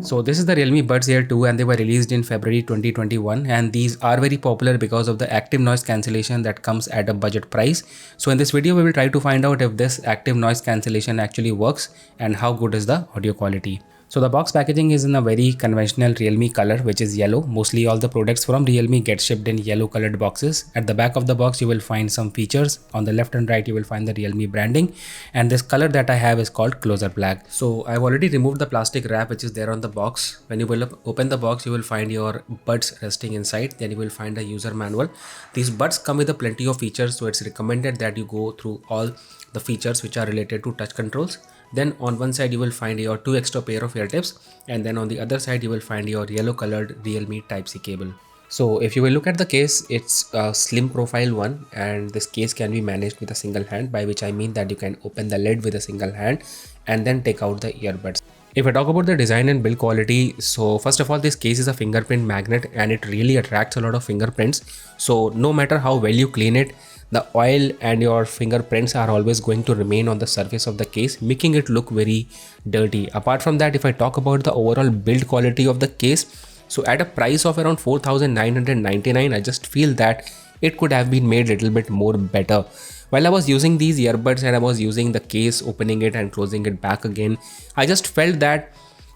So this is the Realme Buds Air 2 and they were released in February 2021, and these are very popular because of the active noise cancellation that comes at a budget price. So in this video we will try to find out if this active noise cancellation actually works and how good is the audio quality. So the box packaging is in a very conventional Realme color, which is yellow. Mostly all the products from Realme get shipped in yellow colored boxes. At the back of the box you will find some features. On the left and right you will find the Realme branding, and this color that I have is called Closer Black. So I've already removed the plastic wrap which is there on the box. When you will open the box you will find your buds resting inside. Then you will find a user manual. These buds come with a plenty of features, so it's recommended that you go through all the features which are related to touch controls. Then on one side you will find your 2 extra pair of ear tips, and then on the other side you will find your yellow colored Realme Type-C cable. So if you will look at the case, it's a slim profile one, and this case can be managed with a single hand, by which I mean that you can open the lid with a single hand and then take out the earbuds. If I talk about the design and build quality, so first of all, this case is a fingerprint magnet and it really attracts a lot of fingerprints. So no matter how well you clean it, the oil and your fingerprints are always going to remain on the surface of the case, making it look very dirty. Apart from that, if I talk about the overall build quality of the case, so at a price of around 4,999, I just feel that it could have been made a little bit more better. While I was using these earbuds and I was using the case, opening it and closing it back again, I just felt that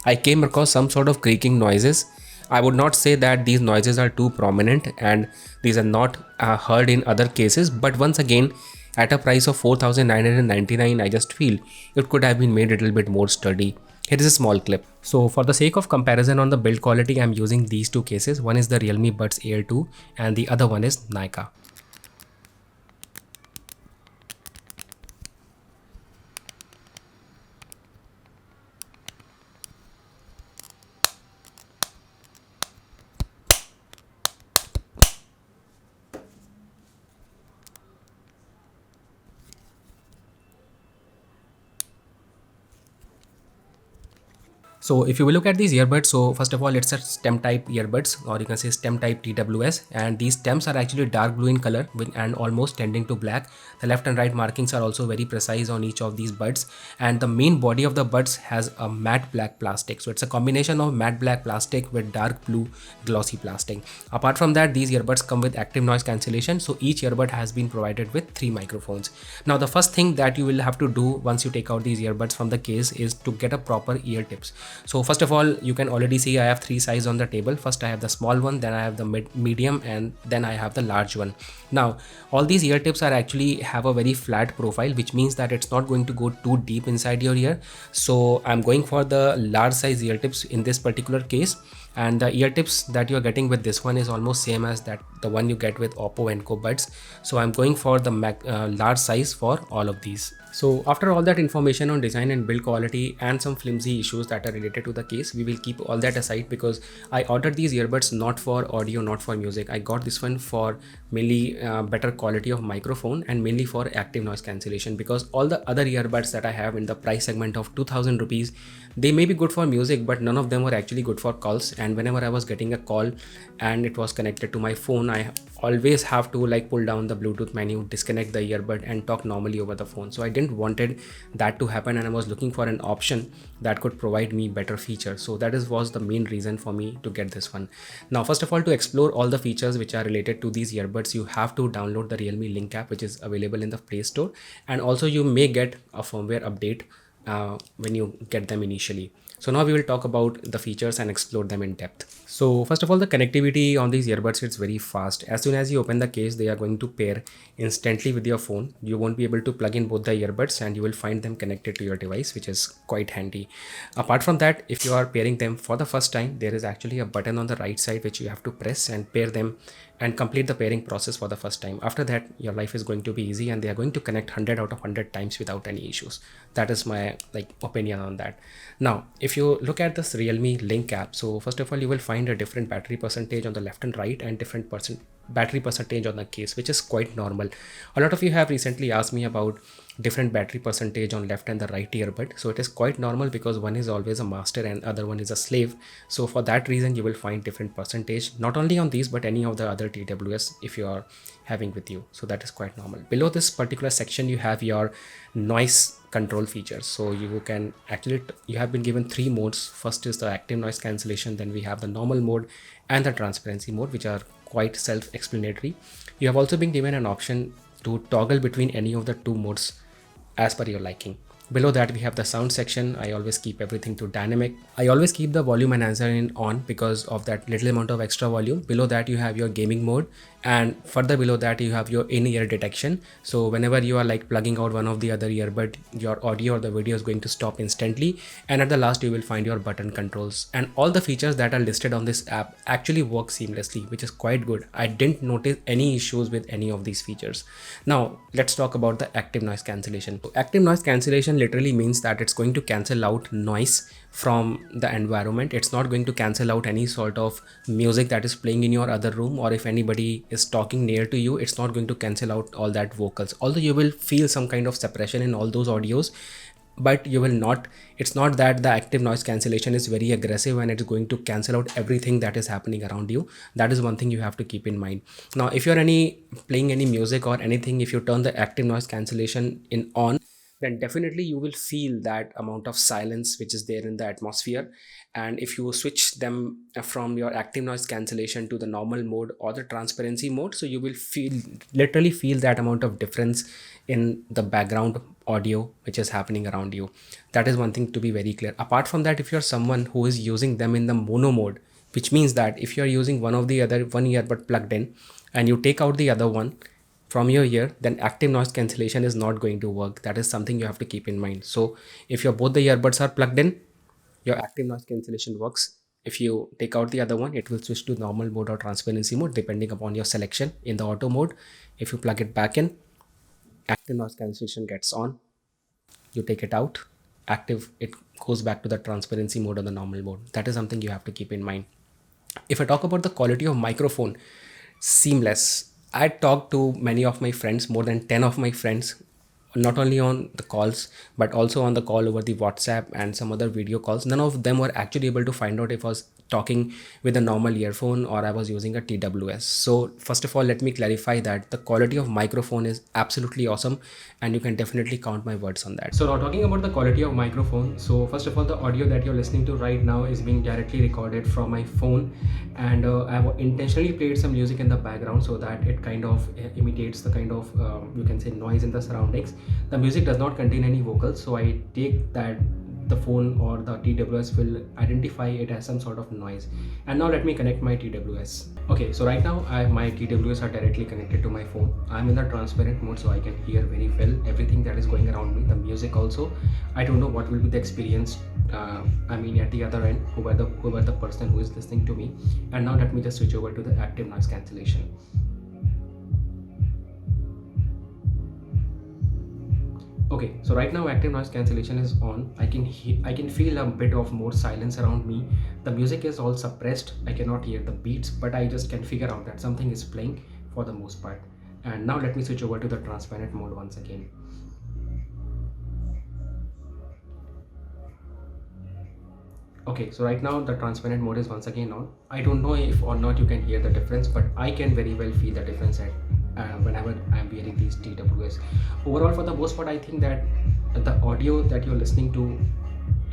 I came across some sort of creaking noises. I would not say that these noises are too prominent and these are not heard in other cases, but once again, at a price of 4,999, I just feel it could have been made a little bit more sturdy. Here is a small clip. So for the sake of comparison on the build quality, I'm using these two cases. One is the Realme Buds Air 2 and the other one is Nykaa. So if you will look at these earbuds, so first of all, it's a stem type earbuds, or you can say stem type TWS, and these stems are actually dark blue in color and almost tending to black. The left and right markings are also very precise on each of these buds, and the main body of the buds has a matte black plastic. So it's a combination of matte black plastic with dark blue glossy plastic. Apart from that, these earbuds come with active noise cancellation. So each earbud has been provided with 3 microphones. Now the first thing that you will have to do once you take out these earbuds from the case is to get a proper ear tips. So first of all, you can already see I have 3 sizes on the table. First I have the small one, then I have the medium, and then I have the large one. Now all these ear tips are actually have a very flat profile, which means that it's not going to go too deep inside your ear. So I'm going for the large size ear tips in this particular case, and the ear tips that you're getting with this one is almost same as that the one you get with Oppo Enco buds. So I'm going for the large size for all of these. So after all that information on design and build quality and some flimsy issues that are related to the case, we will keep all that aside because I ordered these earbuds not for audio, not for music. I got this one for mainly better quality of microphone and mainly for active noise cancellation, because all the other earbuds that I have in the price segment of 2,000 rupees, they may be good for music, but none of them were actually good for calls. And whenever I was getting a call and it was connected to my phone, I always have to like pull down the Bluetooth menu, disconnect the earbud and talk normally over the phone. So I didn't wanted that to happen, and I was looking for an option that could provide me better features. So that was the main reason for me to get this one. Now first of all, to explore all the features which are related to these earbuds, you have to download the Realme Link app, which is available in the Play Store, and also you may get a firmware update when you get them initially. So now we will talk about the features and explore them in depth. So first of all, the connectivity on these earbuds is very fast. As soon as you open the case, they are going to pair instantly with your phone. You won't be able to plug in both the earbuds and you will find them connected to your device, which is quite handy. Apart from that, if you are pairing them for the first time, there is actually a button on the right side which you have to press and pair them and complete the pairing process for the first time. After that, your life is going to be easy and they are going to connect 100 out of 100 times without any issues. That is my opinion on that. Now, if you look at this Realme Link app, so first of all, you will find a different battery percentage on the left and right and different battery percentage on the case, which is quite normal. A lot of you have recently asked me about different battery percentage on left and the right earbud. So it is quite normal because one is always a master and other one is a slave. So for that reason, you will find different percentage, not only on these, but any of the other TWS if you are having with you. So that is quite normal. Below this particular section, you have your noise control features. So you can actually, you have been given 3 modes. First is the active noise cancellation, then we have the normal mode and the transparency mode, which are quite self-explanatory. You have also been given an option to toggle between any of the 2 modes as per your liking. Below that, we have the sound section. I always keep everything to dynamic. I always keep the volume enhancer in on because of that little amount of extra volume. Below that, you have your gaming mode, and further below that, you have your in-ear detection. So whenever you are like plugging out one of the other earbud, your audio or the video is going to stop instantly. And at the last, you will find your button controls, and all the features that are listed on this app actually work seamlessly, which is quite good. I didn't notice any issues with any of these features. Now let's talk about the active noise cancellation. So active noise cancellation literally means that it's going to cancel out noise from the environment. It's not going to cancel out any sort of music that is playing in your other room, or if anybody is talking near to you, it's not going to cancel out all that vocals. Although you will feel some kind of suppression in all those audios, but you will not, it's not that the active noise cancellation is very aggressive and it's going to cancel out everything that is happening around you. That is one thing you have to keep in mind. Now if you're playing any music or anything, if you turn the active noise cancellation in on, then definitely you will feel that amount of silence which is there in the atmosphere. And if you switch them from your active noise cancellation to the normal mode or the transparency mode, so you will literally feel that amount of difference in the background audio which is happening around you. That is one thing to be very clear. Apart from that, if you're someone who is using them in the mono mode, which means that if you're using one earbud plugged in and you take out the other one from your ear, then active noise cancellation is not going to work. That is something you have to keep in mind. So if both the earbuds are plugged in, your active noise cancellation works. If you take out the other one, it will switch to normal mode or transparency mode depending upon your selection in the auto mode. If you plug it back in, active noise cancellation gets on. You take it out, it goes back to the transparency mode or the normal mode. That is something you have to keep in mind. If I talk about the quality of microphone, seamless. I talked to many of my friends, more than 10 of my friends, not only on the calls, but also on the call over the WhatsApp and some other video calls. None of them were actually able to find out if I was talking with a normal earphone or I was using a TWS. So first of all, let me clarify that the quality of microphone is absolutely awesome, and you can definitely count my words on that. So now talking about the quality of microphone. So first of all, the audio that you're listening to right now is being directly recorded from my phone, and I've intentionally played some music in the background so that it kind of imitates the kind of you can say noise in the surroundings. The music does not contain any vocals, so I take that the phone or the TWS will identify it as some sort of noise. And now let me connect my TWS. Okay, so right now my TWS are directly connected to my phone. I'm in the transparent mode, so I can hear very well everything that is going around me, the music also. I don't know what will be the experience at the other end, whoever the person who is listening to me. And now let me just switch over to the active noise cancellation. Okay, so right now active noise cancellation is on. I can feel a bit of more silence around me. The music is all suppressed. I cannot hear the beats, but I just can figure out that something is playing for the most part. And now let me switch over to the transparent mode once again. Okay, so right now the transparent mode is once again on. I don't know if or not you can hear the difference, but I can very well feel the difference whenever I'm wearing these TWS. Overall, for the most part, I think that the audio that you're listening to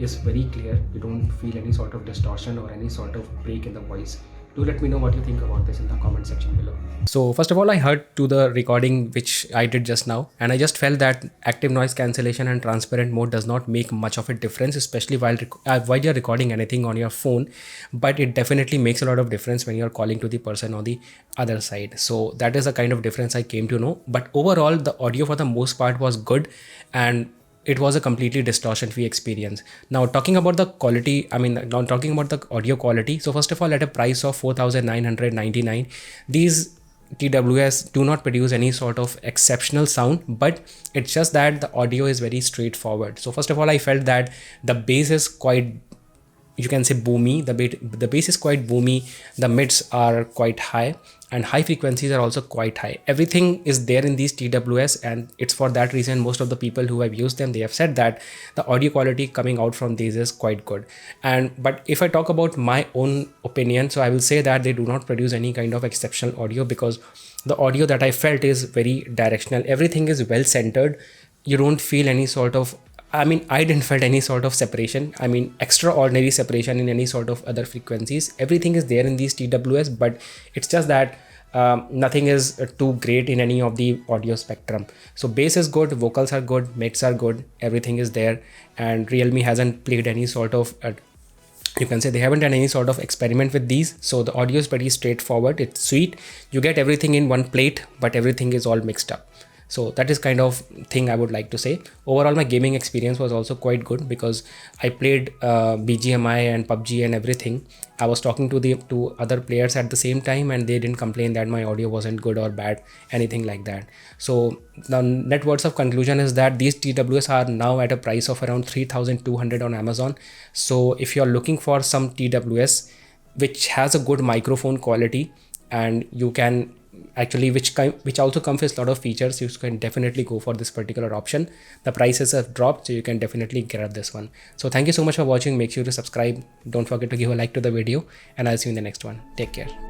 is very clear. You don't feel any sort of distortion or any sort of break in the voice. Do let me know what you think about this in the comment section below. So first of all, I heard to the recording which I did just now, and I just felt that active noise cancellation and transparent mode does not make much of a difference, especially while you're recording anything on your phone. But it definitely makes a lot of difference when you're calling to the person on the other side. So that is the kind of difference I came to know. But overall, the audio for the most part was good, and it was a completely distortion-free experience. Now talking about the quality, now talking about the audio quality. So first of all, at a price of 4,999, these TWS do not produce any sort of exceptional sound, but it's just that the audio is very straightforward. So first of all, I felt that the bass is quite you can say boomy. The bass is quite boomy, the mids are quite high, and high frequencies are also quite high. Everything is there in these TWS, and it's for that reason most of the people who have used them, they have said that the audio quality coming out from these is quite good. But if I talk about my own opinion, so I will say that they do not produce any kind of exceptional audio, because the audio that I felt is very directional. Everything is well centered. You don't feel any sort of, I mean, I didn't felt any sort of separation. I mean, extraordinary separation in any sort of other frequencies. Everything is there in these TWS, but it's just that nothing is too great in any of the audio spectrum. So bass is good, vocals are good, mids are good, everything is there. And Realme hasn't played any sort of you can say they haven't done any sort of experiment with these. So the audio is pretty straightforward. It's sweet. You get everything in one plate, but everything is all mixed up. So that is kind of thing I would like to say. Overall, my gaming experience was also quite good, because I played BGMI and PUBG and everything. I was talking to the other players at the same time, and they didn't complain that my audio wasn't good or bad, anything like that. So the net words of conclusion is that these TWS are now at a price of around 3,200 on Amazon. So if you're looking for some TWS which has a good microphone quality, and you can actually which also comes with a lot of features, you can definitely go for this particular option. The prices have dropped, so you can definitely grab this one. So thank you so much for watching. Make sure to subscribe, don't forget to give a like to the video, and I'll see you in the next one. Take care.